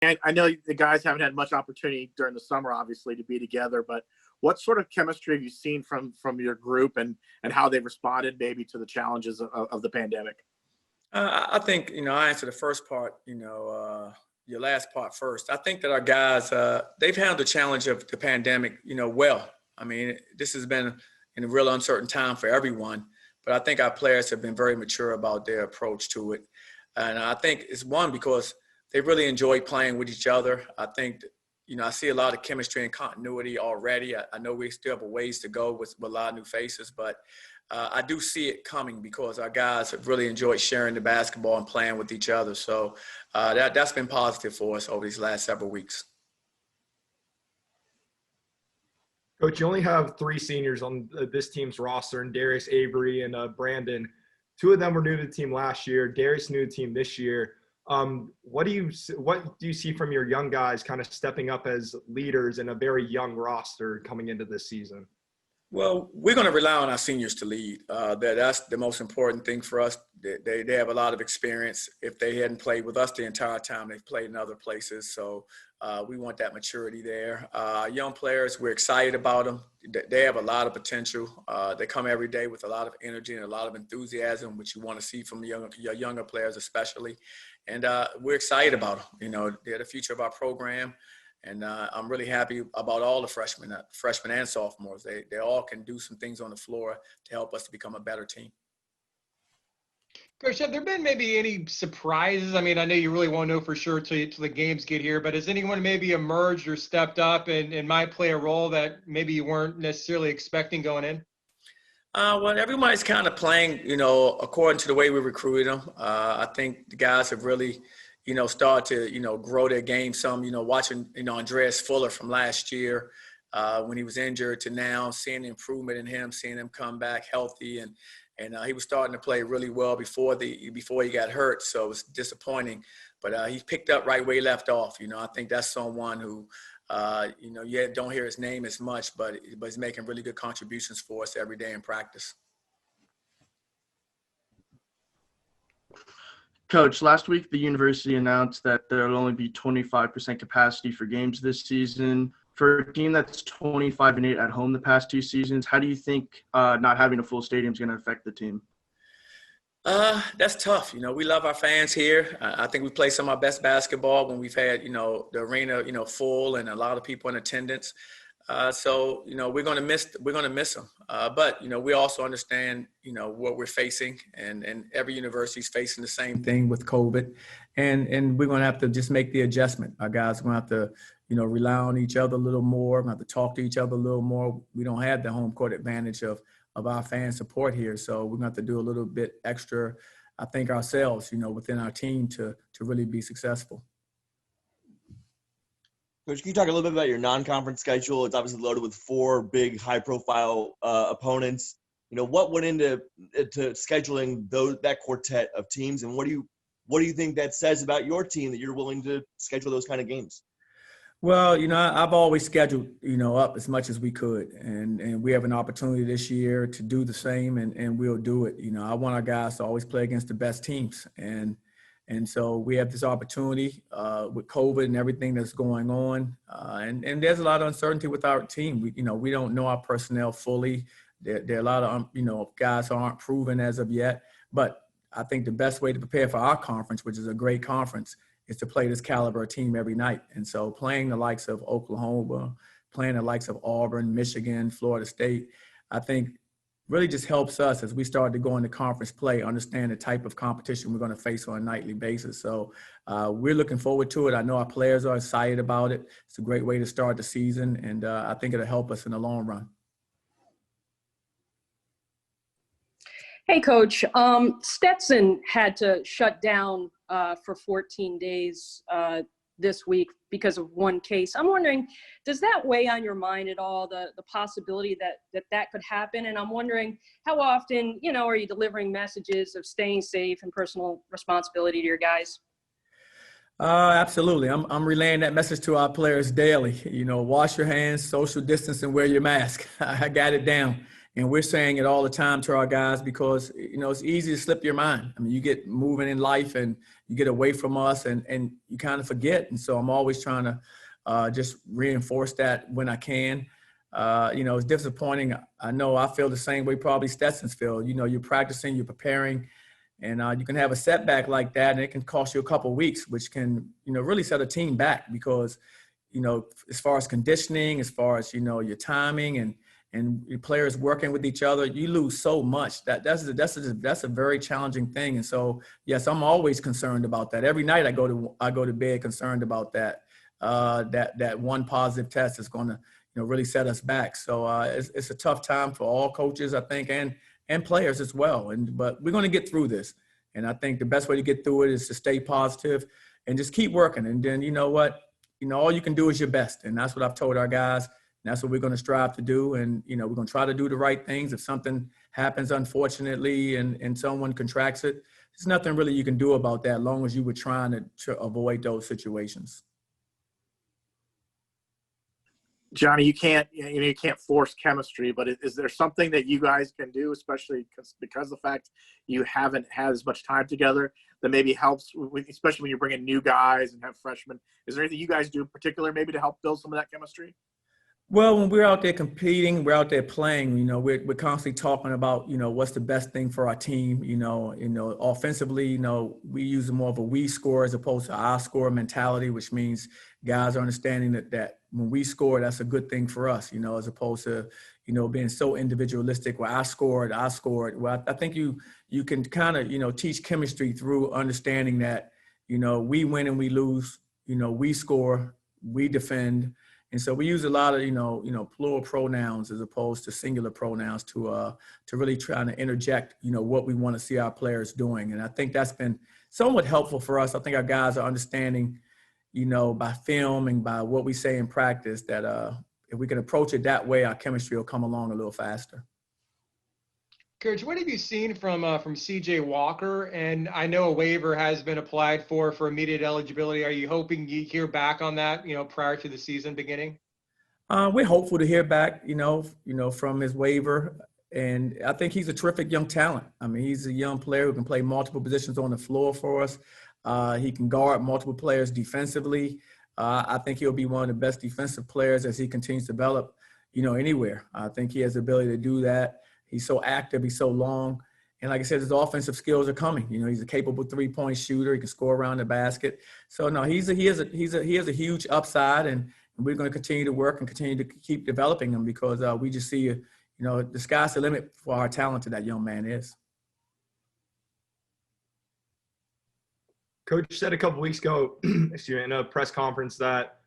I know the guys haven't had much opportunity during the summer, obviously, to be together, but what sort of chemistry have you seen from your group and how they've responded maybe to the challenges of the pandemic? I think, I answer the first part, your last part first. I think that our guys, they've handled the challenge of the pandemic, well. I mean, this has been in a real uncertain time for everyone, but I think our players have been very mature about their approach to it. And I think it's one because they really enjoy playing with each other. I think, I see a lot of chemistry and continuity already. I know we still have a ways to go with a lot of new faces, but I do see it coming because our guys have really enjoyed sharing the basketball and playing with each other. So that's been positive for us over these last several weeks. Coach, you only have 3 seniors on this team's roster, and Darius, Avery, and Brandon. 2 of them were new to the team last year. Darius new to the team this year. What do you see from your young guys kind of stepping up as leaders in a very young roster coming into this season? Well, we're going to rely on our seniors to lead. That's the most important thing for us. They have a lot of experience. If they hadn't played with us the entire time, they've played in other places. So we want that maturity there. Young players, we're excited about them. They have a lot of potential. They come every day with a lot of energy and a lot of enthusiasm, which you want to see from your younger players especially. And we're excited about them. They're the future of our program. And I'm really happy about all the freshmen and sophomores. They all can do some things on the floor to help us to become a better team. Coach, have there been maybe any surprises? I mean, I know you really won't know for sure till the games get here, but has anyone maybe emerged or stepped up and might play a role that maybe you weren't necessarily expecting going in? Well, everybody's kind of playing, according to the way we recruited them. I think the guys have really start to, grow their game some, watching, Andreas Fuller from last year when he was injured to now, seeing the improvement in him, seeing him come back healthy. And he was starting to play really well before he got hurt. So it was disappointing, but he picked up right where he left off. I think that's someone who, you don't hear his name as much, but he's making really good contributions for us every day in practice. Coach, last week the university announced that there will only be 25% capacity for games this season. For a team that's 25-8 at home the past 2 seasons, how do you think not having a full stadium is going to affect the team? That's tough. We love our fans here. I think we play some of our best basketball when we've had, the arena, full and a lot of people in attendance. So we're going to miss them. But we also understand, what we're facing, and every university is facing the same thing with COVID, and we're going to have to just make the adjustment. Our guys are going to have to, rely on each other a little more. We're going to have to talk to each other a little more. We don't have the home court advantage of our fan support here, so we're going to have to do a little bit extra, I think, ourselves, within our team to really be successful. Coach, can you talk a little bit about your non-conference schedule? It's obviously loaded with 4 big, high-profile opponents. What went into scheduling that quartet of teams, and what do you think that says about your team that you're willing to schedule those kind of games? Well, I've always scheduled, up as much as we could, and we have an opportunity this year to do the same, and we'll do it. I want our guys to always play against the best teams, and so we have this opportunity with COVID and everything that's going on. And there's a lot of uncertainty with our team. We don't know our personnel fully. There are a lot of, guys who aren't proven as of yet. But I think the best way to prepare for our conference, which is a great conference, is to play this caliber team every night. And so playing the likes of Oklahoma, playing the likes of Auburn, Michigan, Florida State, I think really just helps us as we start to go into conference play, understand the type of competition we're going to face on a nightly basis. So we're looking forward to it. I know our players are excited about it. It's a great way to start the season, and I think it'll help us in the long run. Hey, Coach. Stetson had to shut down for 14 days this week because of one case. I'm wondering, does that weigh on your mind at all, the possibility that could happen? And I'm wondering, how often, are you delivering messages of staying safe and personal responsibility to your guys? Absolutely. I'm relaying that message to our players daily. Wash your hands, social distance, and wear your mask. I got it down. And we're saying it all the time to our guys because, it's easy to slip your mind. I mean, you get moving in life and you get away from us and you kind of forget. And so I'm always trying to just reinforce that when I can. It's disappointing. I know I feel the same way probably Stetson's feel. You're practicing, you're preparing, and you can have a setback like that, and it can cost you a couple of weeks, which can, really set a team back because, as far as conditioning, as far as, your timing and your players working with each other, you lose so much. That's a very challenging thing. And so, yes, I'm always concerned about that. Every night I go to bed concerned about that. That one positive test is going to, really set us back. So it's a tough time for all coaches, I think, and players as well. But we're going to get through this. And I think the best way to get through it is to stay positive and just keep working. And then, you know what? All you can do is your best. And that's what I've told our guys. And that's what we're going to strive to do. And, we're going to try to do the right things. If something happens, unfortunately, and someone contracts it, there's nothing really you can do about that as long as you were trying to avoid those situations. Johnny, you can't force chemistry, but is there something that you guys can do, especially because of the fact you haven't had as much time together, that maybe helps, especially when you bring in new guys and have freshmen? Is there anything you guys do in particular maybe to help build some of that chemistry? Well, when we're out there competing, we're out there playing, we're constantly talking about, what's the best thing for our team, offensively, we use more of a we score as opposed to our score mentality, which means guys are understanding that when we score, that's a good thing for us, as opposed to, being so individualistic where I scored. Well, I think you can kind of, teach chemistry through understanding that, we win and we lose, we score, we defend. And so we use a lot of, plural pronouns as opposed to singular pronouns to really try to interject, what we want to see our players doing. And I think that's been somewhat helpful for us. I think our guys are understanding, by film and by what we say in practice that if we can approach it that way, our chemistry will come along a little faster. Coach, what have you seen from CJ Walker? And I know a waiver has been applied for immediate eligibility. Are you hoping you hear back on that, prior to the season beginning? We're hopeful to hear back, from his waiver. And I think he's a terrific young talent. I mean, he's a young player who can play multiple positions on the floor for us. He can guard multiple players defensively. I think he'll be one of the best defensive players as he continues to develop, anywhere. I think he has the ability to do that. He's so active. He's so long. And like I said, his offensive skills are coming. He's a capable three-point shooter. He can score around the basket. So, no, he has a huge upside, and we're going to continue to work and continue to keep developing him because we just see, the sky's the limit for how talented that young man is. Coach said a couple weeks ago, in a press conference that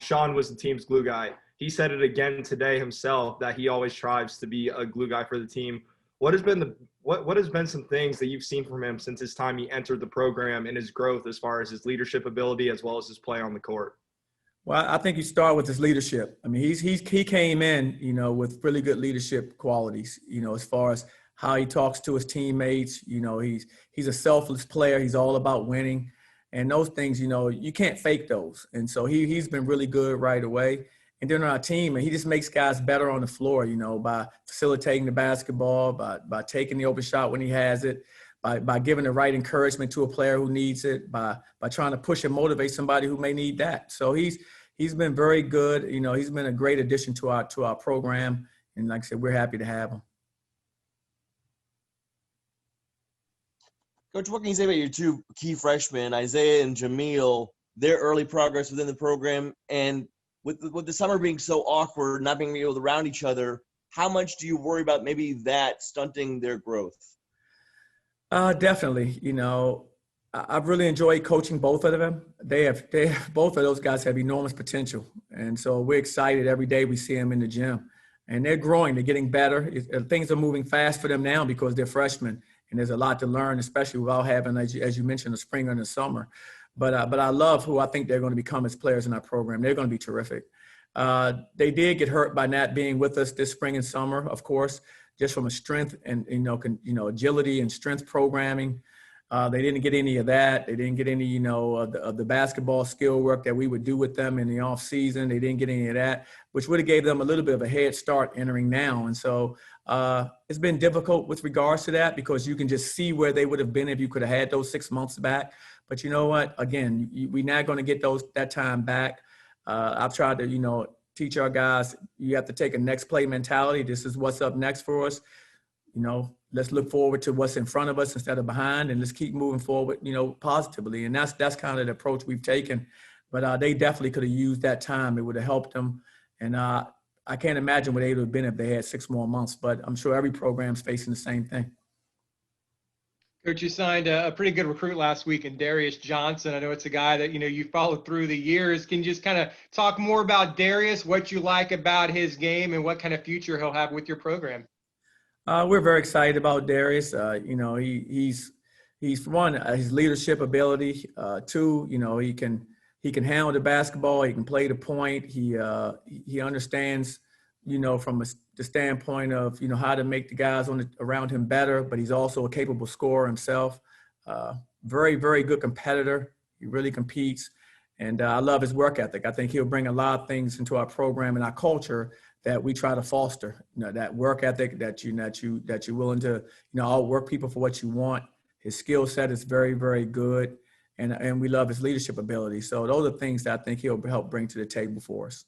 Sean was the team's glue guy. He said it again today himself that he always strives to be a glue guy for the team. What has been some things that you've seen from him since his time he entered the program and his growth as far as his leadership ability as well as his play on the court? Well, I think you start with his leadership. I mean, he came in, with really good leadership qualities, as far as how he talks to his teammates. He's a selfless player. He's all about winning. And those things, you can't fake those. And so he's been really good right away. And then on our team, and he just makes guys better on the floor, by facilitating the basketball, by taking the open shot when he has it, by giving the right encouragement to a player who needs it, by trying to push and motivate somebody who may need that. So he's been very good. He's been a great addition to our program. And like I said, we're happy to have him. Coach, what can you say about your two key freshmen, Isaiah and Jamil, their early progress within the program? And with the summer being so awkward, not being able to round each other, how much do you worry about maybe that stunting their growth? Definitely. I've really enjoyed coaching both of them. They have both of those guys have enormous potential. And so we're excited every day we see them in the gym. And they're growing. They're getting better. Things are moving fast for them now because they're freshmen. And there's a lot to learn, especially without having, as you mentioned, the spring and the summer. But I love who I think they're going to become as players in our program. They're going to be terrific. They did get hurt by not being with us this spring and summer, of course, just from a strength and agility and strength programming. They didn't get any of that. They didn't get any, of the basketball skill work that we would do with them in the off season. They didn't get any of that, which would have gave them a little bit of a head start entering now. And so it's been difficult with regards to that because you can just see where they would have been if you could have had those 6 months back. But you know what? Again, we're not going to get that time back. I've tried to, teach our guys, you have to take a next play mentality. This is what's up next for us. Let's look forward to what's in front of us instead of behind, and let's keep moving forward, positively. And that's kind of the approach we've taken. But they definitely could have used that time. It would have helped them. And I can't imagine where they would have been if they had 6 more months. But I'm sure every program's facing the same thing. Coach, you signed a pretty good recruit last week in Darius Johnson. I know it's a guy that, you followed through the years. Can you just kind of talk more about Darius, what you like about his game, and what kind of future he'll have with your program? We're very excited about Darius. He's one, his leadership ability. Two, he can handle the basketball. He can play the point. He understands, from the standpoint of, how to make the guys around him better, but he's also a capable scorer himself. Very, very good competitor. He really competes. And I love his work ethic. I think he'll bring a lot of things into our program and our culture that we try to foster. That work ethic that you're willing to, outwork people for what you want. His skill set is very, very good. And we love his leadership ability. So those are things that I think he'll help bring to the table for us.